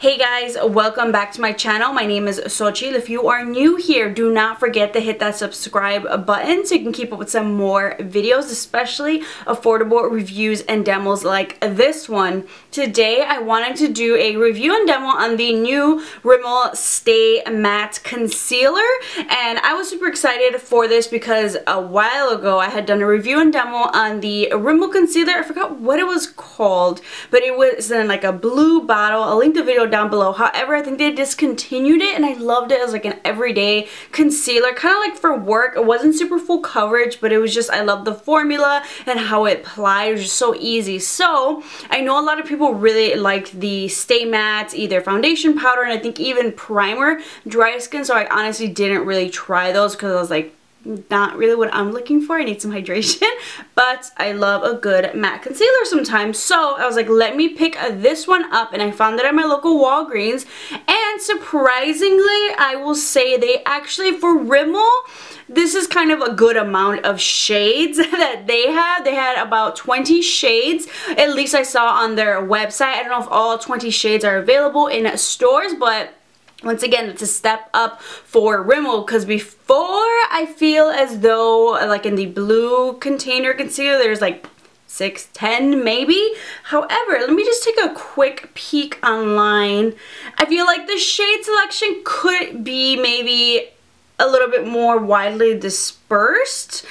Hey guys, welcome back to my channel. My name is Xochitl. If you are new here, do not forget to hit that subscribe button so you can keep up with some more videos, especially affordable reviews and demos like this one. Today I wanted to do a review and demo on the new Rimmel Stay Matte Concealer, and I was super excited for this because a while ago I had done a review and demo on the Rimmel concealer. I forgot what it was called, but it was in like a blue bottle. I'll link the video down below. However, I think they discontinued it and I loved it as like an everyday concealer, kind of like for work. It wasn't super full coverage, but it was just, I love the formula and how it applied. It was just so easy. So I know a lot of people really like the Stay Matte, either foundation powder and I think even primer, dry skin. So I honestly didn't really try those because I was like, not really what I'm looking for. I need some hydration, but I love a good matte concealer sometimes. So I was like, let me pick this one up, and I found it at my local Walgreens, and surprisingly, I will say they actually, for Rimmel, this is kind of a good amount of shades that they had. They had about 20 shades, at least I saw on their website. I don't know if all 20 shades are available in stores, but once again, it's a step up for Rimmel, because before I feel as though like in the blue container concealer there's like 6, 10 maybe. However, let me just take a quick peek online. I feel like the shade selection could be maybe a little bit more widely dispersed.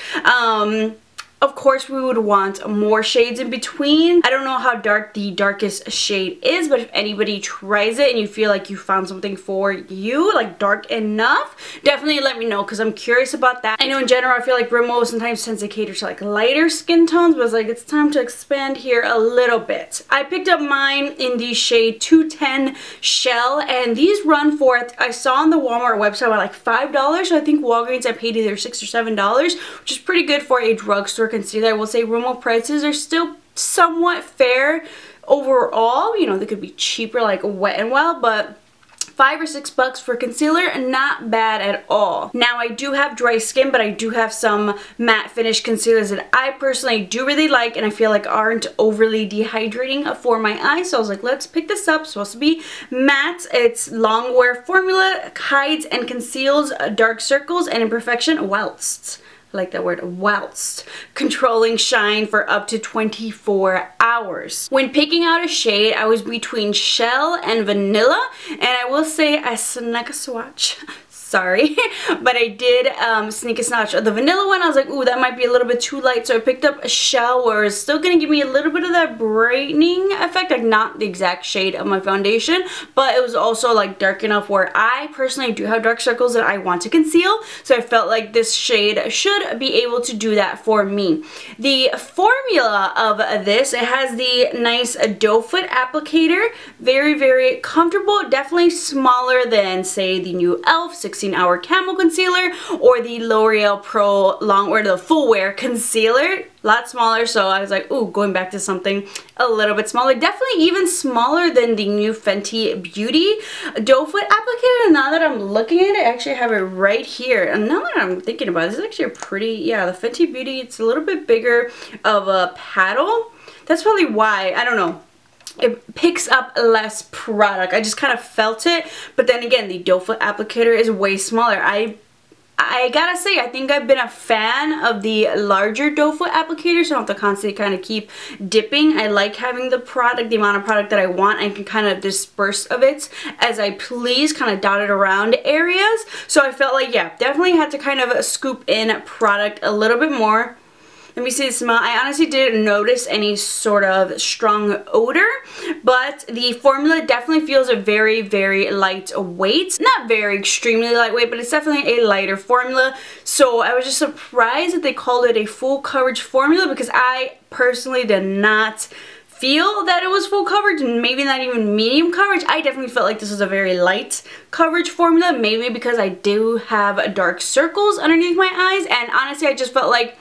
Of course, we would want more shades in between. I don't know how dark the darkest shade is, but if anybody tries it and you feel like you found something for you, like dark enough, definitely let me know because I'm curious about that. I know in general, I feel like Rimmel sometimes tends to cater to like lighter skin tones, but it's like, it's time to expand here a little bit. I picked up mine in the shade 210 Shale, and these run for, I saw on the Walmart website about like $5, so I think Walgreens I paid either $6 or $7, which is pretty good for a drugstore concealer. I will say Rimmel prices are still somewhat fair overall. You know, they could be cheaper like Wet n Wild, but $5 or $6 for concealer, not bad at all. Now, I do have dry skin, but I do have some matte finish concealers that I personally do really like and I feel like aren't overly dehydrating for my eyes. So I was like, let's pick this up. It's supposed to be matte. It's long wear formula, hides and conceals dark circles and imperfection whilst, I like that word, whilst controlling shine for up to 24 hours. When picking out a shade, I was between Shale and Vanilla, and I will say I snuck a swatch. Sorry, but I did sneak a snatch of the vanilla one. I was like, ooh, that might be a little bit too light, so I picked up a Shale where it's still gonna give me a little bit of that brightening effect, like not the exact shade of my foundation, but it was also like dark enough where I personally do have dark circles that I want to conceal, so I felt like this shade should be able to do that for me. The formula of this, it has the nice doe foot applicator, very, very comfortable, definitely smaller than, say, the new e.l.f. 16-hour Camo Concealer or the L'Oreal Pro Long Wear, the Full Wear Concealer. A lot smaller, so I was like, ooh, going back to something a little bit smaller. Definitely even smaller than the new Fenty Beauty doe foot applicator. And now that I'm looking at it, I actually have it right here. And now that I'm thinking about it, this is actually a pretty, yeah, the Fenty Beauty, it's a little bit bigger of a paddle. That's probably why, I don't know. It picks up less product. I just kind of felt it, but then again, the doe foot applicator is way smaller. I gotta say, I think I've been a fan of the larger doe foot applicator, so I don't have to constantly kind of keep dipping. I like having the product, the amount of product that I want. I can kind of disperse of it as I please, kind of dot it around areas. So I felt like, yeah, definitely had to kind of scoop in product a little bit more. Let me see the smell. I honestly didn't notice any sort of strong odor, but the formula definitely feels a very, very lightweight. Not very extremely lightweight, but it's definitely a lighter formula. So I was just surprised that they called it a full coverage formula because I personally did not feel that it was full coverage, and maybe not even medium coverage. I definitely felt like this was a very light coverage formula, maybe because I do have dark circles underneath my eyes, and honestly I just felt like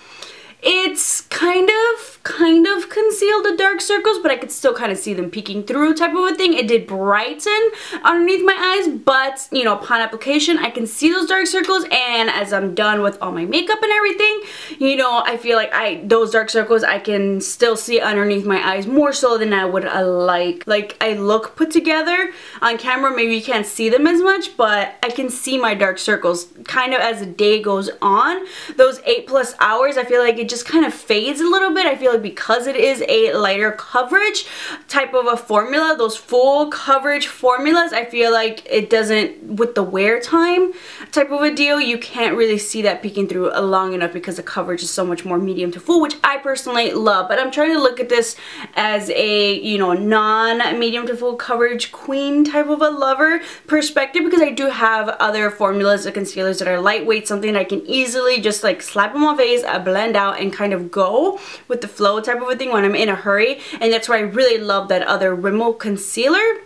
it's kind of kind of conceal the dark circles, but I could still kind of see them peeking through type of a thing. It did brighten underneath my eyes, but you know, upon application I can see those dark circles, and as I'm done with all my makeup and everything, you know, I feel like those dark circles I can still see underneath my eyes more so than I would like I look put together. On camera maybe you can't see them as much, but I can see my dark circles kind of as the day goes on. Those 8+ hours, I feel like it just kind of fades a little bit. I feel like because it is a lighter coverage type of a formula, those full coverage formulas, I feel like it doesn't, with the wear time type of a deal, you can't really see that peeking through long enough because the coverage is so much more medium to full, which I personally love. But I'm trying to look at this as a, you know, non-medium to full coverage queen type of a lover perspective, because I do have other formulas of concealers that are lightweight, something I can easily just like slap on my face, blend out, and kind of go with the flow type of a thing when I'm in a hurry. And that's why I really love that other Rimmel concealer.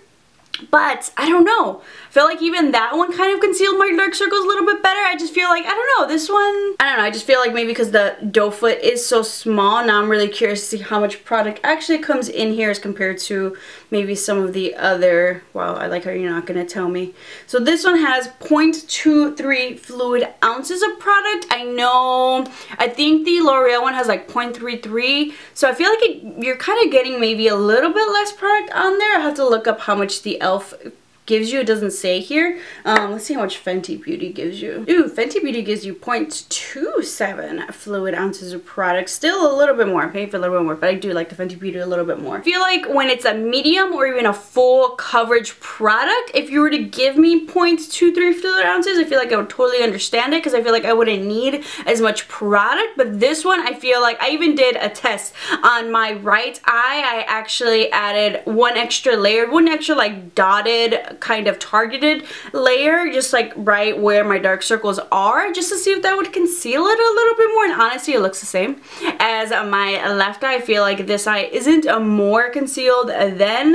But I don't know, I feel like even that one kind of concealed my dark circles a little bit better. I just feel like, I don't know, this one, I don't know, I just feel like maybe because the doe foot is so small, now I'm really curious to see how much product actually comes in here as compared to maybe some of the other, wow, I like how you're not going to tell me. So this one has 0.23 fluid ounces of product. I know, I think the L'Oreal one has like 0.33, so I feel like you're kind of getting maybe a little bit less product on there. I have to look up how much the e.l.f. gives you. It doesn't say here. Let's see how much Fenty Beauty gives you. Ooh, Fenty Beauty gives you 0.27 fluid ounces of product. Still a little bit more. I'm paying for a little bit more, but I do like the Fenty Beauty a little bit more. I feel like when it's a medium or even a full coverage product, if you were to give me 0.23 fluid ounces, I feel like I would totally understand it because I feel like I wouldn't need as much product. But this one, I feel like I even did a test on my right eye. I actually added one extra layer, one extra like dotted kind of targeted layer, just like right where my dark circles are, just to see if that would conceal it a little bit more. And honestly, it looks the same as my left eye. I feel like this eye isn't more concealed than,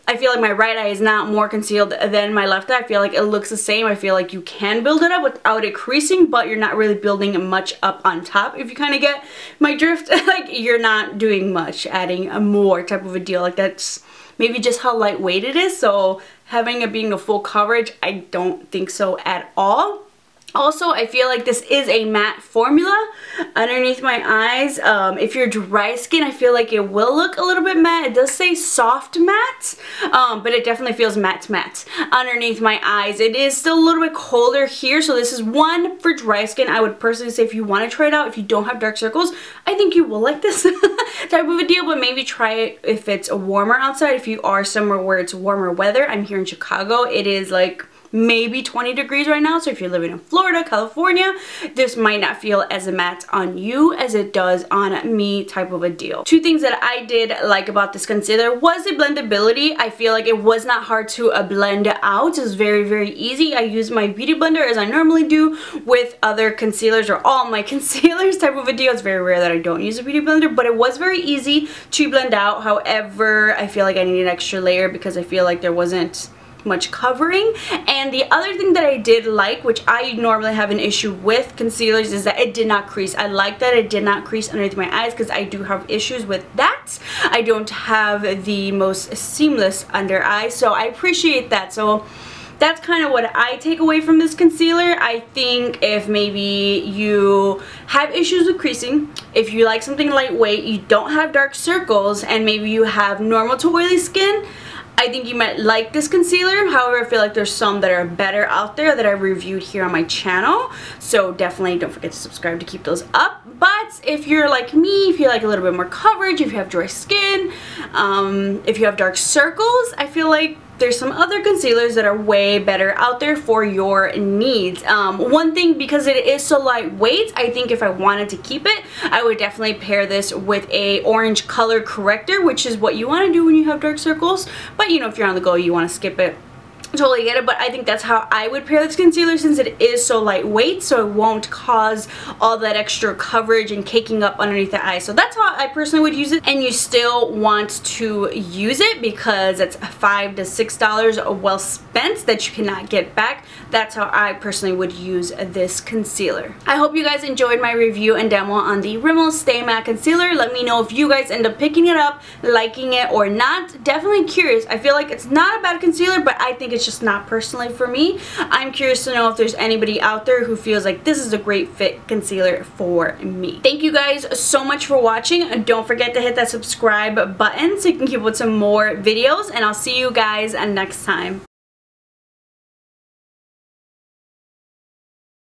I feel like my right eye is not more concealed than my left eye. I feel like it looks the same. I feel like you can build it up without it creasing, but you're not really building much up on top, if you kind of get my drift. Like, you're not doing much, adding a more type of a deal. Like, that's maybe just how lightweight it is. So having it being a full coverage, I don't think so at all. Also, I feel like this is a matte formula underneath my eyes. If you're dry skin, I feel like it will look a little bit matte. It does say soft matte, but it definitely feels matte underneath my eyes. It is still a little bit colder here, so this is one for dry skin. I would personally say if you want to try it out, if you don't have dark circles, I think you will like this type of a deal, but maybe try it if it's warmer outside. If you are somewhere where it's warmer weather, I'm here in Chicago. It is like maybe 20 degrees right now, so if you're living in Florida, California, this might not feel as matte on you as it does on me type of a deal. Two things that I did like about this concealer was the blendability. I feel like it was not hard to blend out. It was very easy. I used my beauty blender as I normally do with other concealers or all my concealers type of a deal. It's very rare that I don't use a beauty blender, but it was very easy to blend out. However, I feel like I need an extra layer because I feel like there wasn't much covering. And the other thing that I did like, which I normally have an issue with concealers, is that it did not crease. I like that it did not crease underneath my eyes because I do have issues with that. I don't have the most seamless under eye, so I appreciate that. So that's kind of what I take away from this concealer. I think if maybe you have issues with creasing, if you like something lightweight, you don't have dark circles, and maybe you have normal to oily skin, I think you might like this concealer. However, I feel like there's some that are better out there that I reviewed here on my channel. So definitely don't forget to subscribe to keep those up. But if you're like me, if you like a little bit more coverage, if you have dry skin, if you have dark circles, I feel like there's some other concealers that are way better out there for your needs. One thing, because it is so lightweight, I think if I wanted to keep it, I would definitely pair this with a orange color corrector, which is what you want to do when you have dark circles. But you know, if you're on the go, you want to skip it, totally get it, but I think that's how I would pair this concealer since it is so lightweight, so it won't cause all that extra coverage and caking up underneath the eye. So that's how I personally would use it, and you still want to use it because it's $5 to $6 well spent that you cannot get back. That's how I personally would use this concealer. I hope you guys enjoyed my review and demo on the Rimmel Stay Matte Concealer. Let me know if you guys end up picking it up, liking it or not. Definitely curious. I feel like it's not a bad concealer, but I think it's just not personally for me. I'm curious to know if there's anybody out there who feels like this is a great fit concealer for me. Thank you guys so much for watching. Don't forget to hit that subscribe button so you can keep up with some more videos, and I'll see you guys next time.